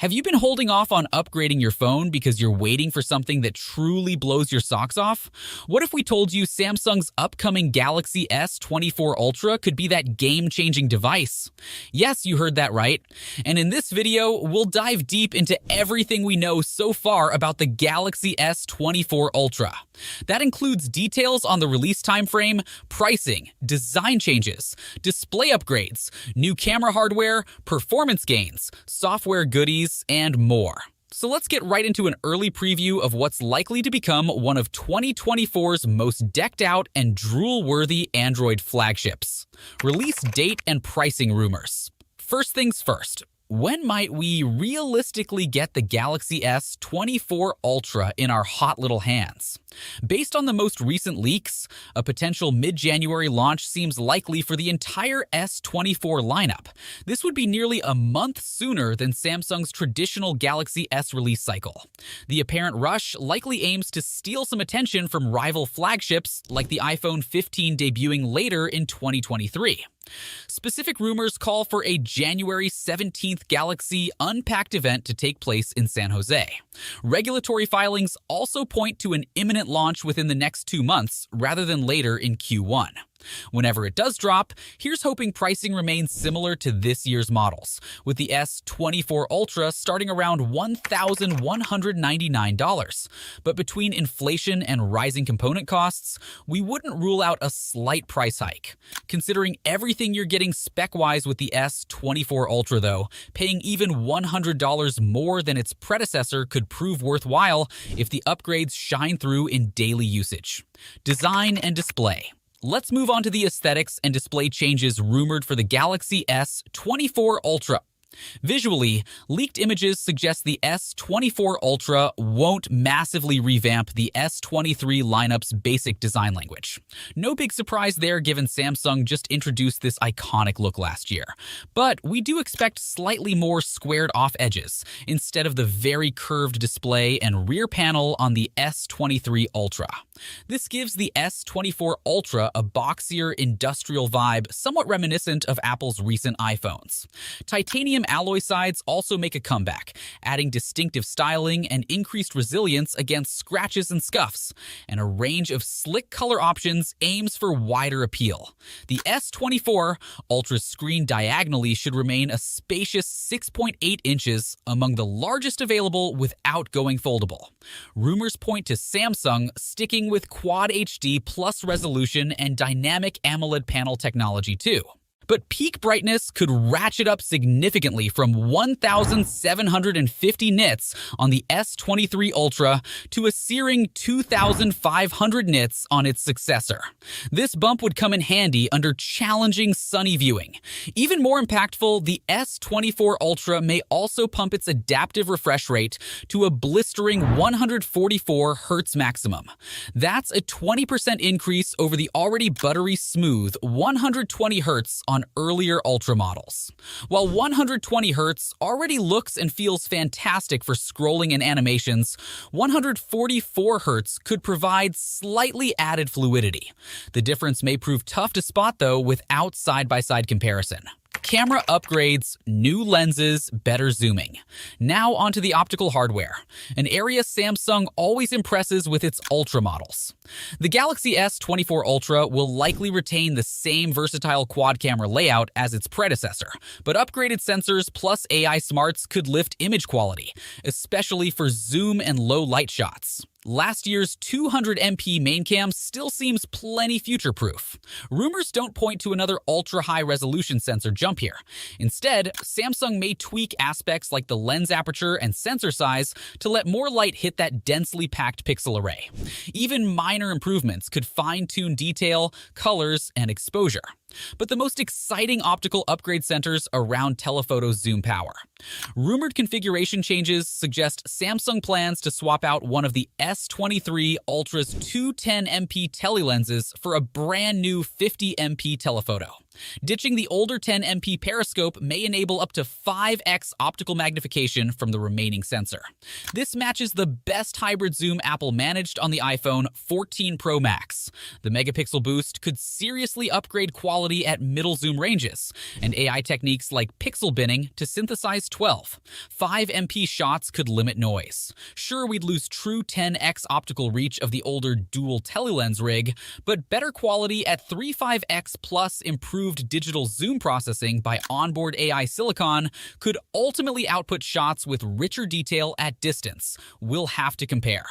Have you been holding off on upgrading your phone because you're waiting for something that truly blows your socks off? What if we told you Samsung's upcoming Galaxy S24 Ultra could be that game-changing device? Yes, you heard that right. And in this video, we'll dive deep into everything we know so far about the Galaxy S24 Ultra. That includes details on the release timeframe, pricing, design changes, display upgrades, new camera hardware, performance gains, software goodies, and more. So let's get right into an early preview of what's likely to become one of 2024's most decked out and drool-worthy Android flagships. Release date and pricing rumors. First things first. When might we realistically get the Galaxy S24 Ultra in our hot little hands? Based on the most recent leaks, a potential mid-January launch seems likely for the entire S24 lineup. This would be nearly a month sooner than Samsung's traditional Galaxy S release cycle. The apparent rush likely aims to steal some attention from rival flagships like the iPhone 15 debuting later in 2023. Specific rumors call for a January 17th Galaxy Unpacked event to take place in San Jose. Regulatory filings also point to an imminent launch within the next 2 months, rather than later in Q1. Whenever it does drop, here's hoping pricing remains similar to this year's models, with the S24 Ultra starting around $1,199. But between inflation and rising component costs, we wouldn't rule out a slight price hike. Considering everything you're getting spec-wise with the S24 Ultra though, paying even $100 more than its predecessor could prove worthwhile if the upgrades shine through in daily usage. Design and display. Let's move on to the aesthetics and display changes rumored for the Galaxy S24 Ultra. Visually, leaked images suggest the S24 Ultra won't massively revamp the S23 lineup's basic design language. No big surprise there given Samsung just introduced this iconic look last year. But we do expect slightly more squared off edges, instead of the very curved display and rear panel on the S23 Ultra. This gives the S24 Ultra a boxier industrial vibe somewhat reminiscent of Apple's recent iPhones. Titanium alloy sides also make a comeback, adding distinctive styling and increased resilience against scratches and scuffs, and a range of slick color options aims for wider appeal. The S24 Ultra's screen diagonally should remain a spacious 6.8 inches, among the largest available without going foldable. Rumors point to Samsung sticking with Quad HD plus resolution and dynamic AMOLED panel technology too. But peak brightness could ratchet up significantly from 1,750 nits on the S23 Ultra to a searing 2,500 nits on its successor. This bump would come in handy under challenging sunny viewing. Even more impactful, the S24 Ultra may also pump its adaptive refresh rate to a blistering 144 Hz maximum. That's a 20% increase over the already buttery smooth 120 Hz on earlier Ultra models. While 120 Hz already looks and feels fantastic for scrolling and animations, 144 Hz could provide slightly added fluidity. The difference may prove tough to spot though without side-by-side comparison. Camera upgrades, new lenses, better zooming. Now onto the optical hardware, an area Samsung always impresses with its Ultra models. The Galaxy S24 Ultra will likely retain the same versatile quad camera layout as its predecessor, but upgraded sensors plus AI smarts could lift image quality, especially for zoom and low light shots. Last year's 200MP main cam still seems plenty future-proof. Rumors don't point to another ultra-high resolution sensor jump here. Instead, Samsung may tweak aspects like the lens aperture and sensor size to let more light hit that densely packed pixel array. Even minor improvements could fine-tune detail, colors, and exposure. But the most exciting optical upgrade centers around telephoto zoom power. Rumored configuration changes suggest Samsung plans to swap out one of the S23 Ultra's 210MP telelenses for a brand new 50MP telephoto. Ditching the older 10MP periscope may enable up to 5x optical magnification from the remaining sensor. This matches the best hybrid zoom Apple managed on the iPhone 14 Pro Max. The megapixel boost could seriously upgrade quality at middle zoom ranges, and AI techniques like pixel binning to synthesize 12. 5MP shots could limit noise. Sure, we'd lose true 10x optical reach of the older dual telelens rig, but better quality at 35x plus improved digital zoom processing by onboard AI silicon could ultimately output shots with richer detail at distance. We'll have to compare.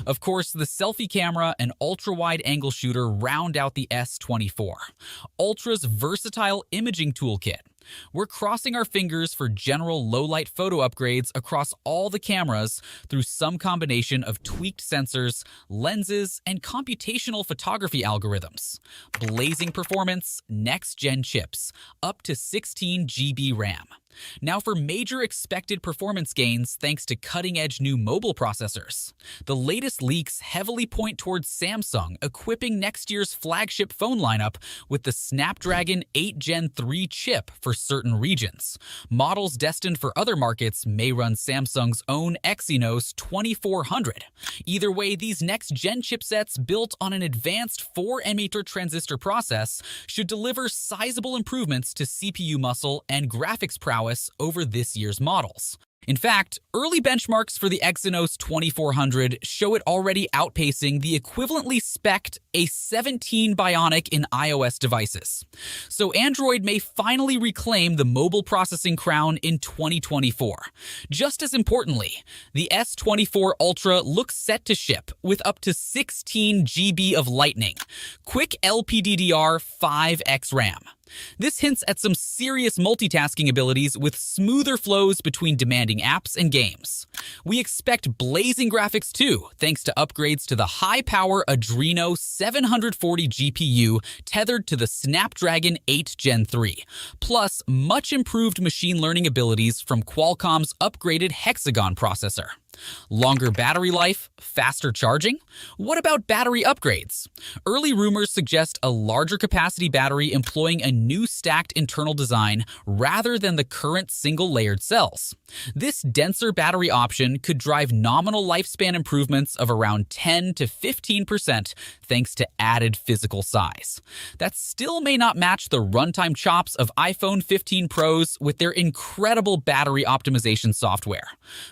Of course, the selfie camera and ultra-wide angle shooter round out the S24. Ultra's versatile imaging toolkit. We're crossing our fingers for general low-light photo upgrades across all the cameras through some combination of tweaked sensors, lenses, and computational photography algorithms. Blazing performance, next-gen chips, up to 16 GB RAM. Now for major expected performance gains thanks to cutting-edge new mobile processors. The latest leaks heavily point towards Samsung equipping next year's flagship phone lineup with the Snapdragon 8 Gen 3 chip for certain regions. Models destined for other markets may run Samsung's own Exynos 2400. Either way, these next-gen chipsets built on an advanced 4-nm transistor process should deliver sizable improvements to CPU muscle and graphics prowess over this year's models. In fact, early benchmarks for the Exynos 2400 show it already outpacing the equivalently spec'd A17 Bionic in iOS devices. So Android may finally reclaim the mobile processing crown in 2024. Just as importantly, the S24 Ultra looks set to ship with up to 16 GB of Lightning, quick LPDDR 5x RAM. This hints at some serious multitasking abilities with smoother flows between demanding apps and games. We expect blazing graphics too, thanks to upgrades to the high-power Adreno 740 GPU tethered to the Snapdragon 8 Gen 3, plus much improved machine learning abilities from Qualcomm's upgraded Hexagon processor. Longer battery life, faster charging? What about battery upgrades? Early rumors suggest a larger capacity battery employing a new stacked internal design rather than the current single-layered cells. This denser battery option could drive nominal lifespan improvements of around 10 to 15% thanks to added physical size. That still may not match the runtime chops of iPhone 15 Pros with their incredible battery optimization software.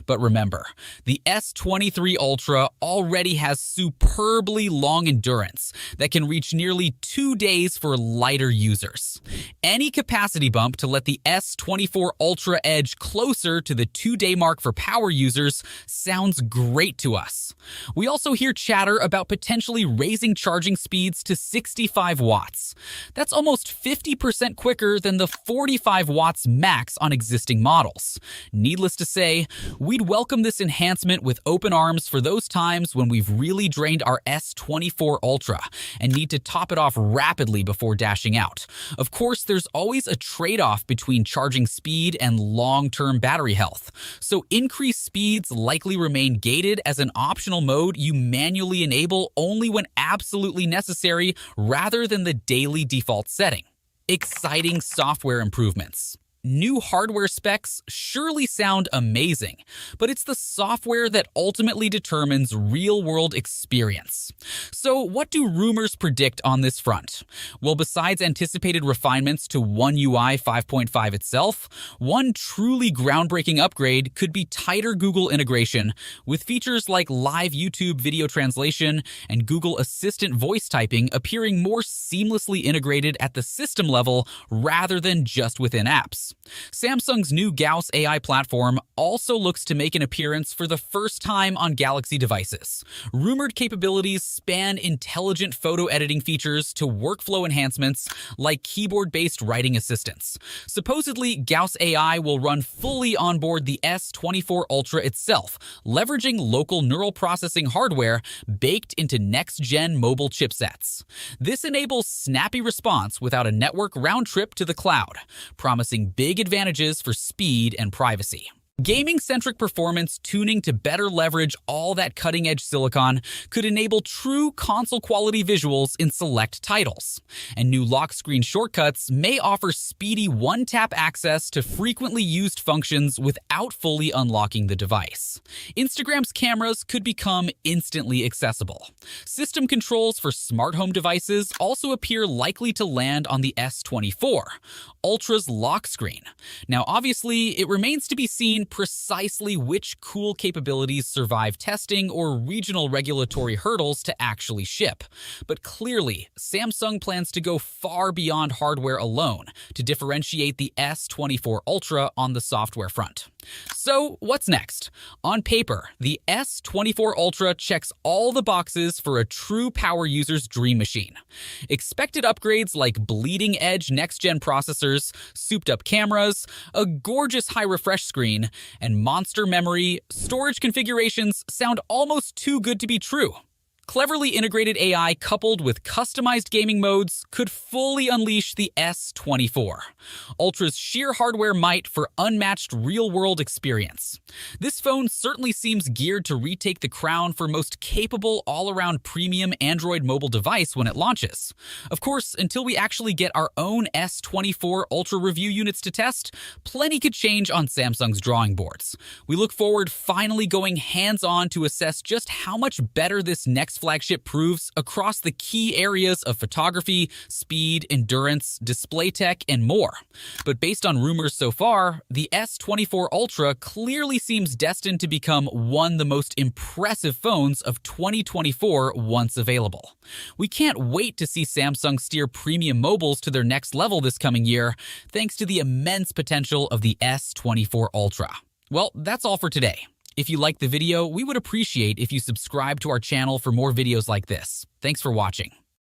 But remember, the S23 Ultra already has superbly long endurance that can reach nearly 2 days for lighter users. Any capacity bump to let the S24 Ultra edge closer to the 2-day mark for power users sounds great to us. We also hear chatter about potentially raising charging speeds to 65 watts. That's almost 50% quicker than the 45 watts max on existing models. Needless to say, we'd welcome this enhancement with open arms for those times when we've really drained our S24 Ultra and need to top it off rapidly before dashing out. Of course, there's always a trade-off between charging speed and long-term battery health, so increased speeds likely remain gated as an optional mode you manually enable only when absolutely necessary rather than the daily default setting. Exciting software improvements. New hardware specs surely sound amazing, but it's the software that ultimately determines real-world experience. So what do rumors predict on this front? Well, besides anticipated refinements to One UI 5.5 itself, one truly groundbreaking upgrade could be tighter Google integration, with features like live YouTube video translation and Google Assistant voice typing appearing more seamlessly integrated at the system level rather than just within apps. Samsung's new Gauss AI platform also looks to make an appearance for the first time on Galaxy devices. Rumored capabilities span intelligent photo editing features to workflow enhancements like keyboard-based writing assistants. Supposedly, Gauss AI will run fully on board the S24 Ultra itself, leveraging local neural processing hardware baked into next-gen mobile chipsets. This enables snappy response without a network round trip to the cloud, promising big advantages for speed and privacy. Gaming-centric performance tuning to better leverage all that cutting-edge silicon could enable true console-quality visuals in select titles. And new lock screen shortcuts may offer speedy one-tap access to frequently used functions without fully unlocking the device. Instagram's cameras could become instantly accessible. System controls for smart home devices also appear likely to land on the S24, Ultra's lock screen. Now, obviously, it remains to be seen precisely which cool capabilities survive testing or regional regulatory hurdles to actually ship. But clearly, Samsung plans to go far beyond hardware alone to differentiate the S24 Ultra on the software front. So, what's next? On paper, the S24 Ultra checks all the boxes for a true power user's dream machine. Expected upgrades like bleeding-edge next-gen processors, souped-up cameras, a gorgeous high-refresh screen, and monster memory, storage configurations sound almost too good to be true. Cleverly integrated AI coupled with customized gaming modes could fully unleash the S24, Ultra's sheer hardware might for unmatched real-world experience. This phone certainly seems geared to retake the crown for most capable all-around premium Android mobile device when it launches. Of course, until we actually get our own S24 Ultra review units to test, plenty could change on Samsung's drawing boards. We look forward finally going hands-on to assess just how much better this next flagship proves across the key areas of photography, speed, endurance, display tech, and more. But based on rumors so far, the S24 Ultra clearly seems destined to become one of the most impressive phones of 2024 once available. We can't wait to see Samsung steer premium mobiles to their next level this coming year, thanks to the immense potential of the S24 Ultra. Well, that's all for today. If you liked the video, we would appreciate if you subscribe to our channel for more videos like this. Thanks for watching.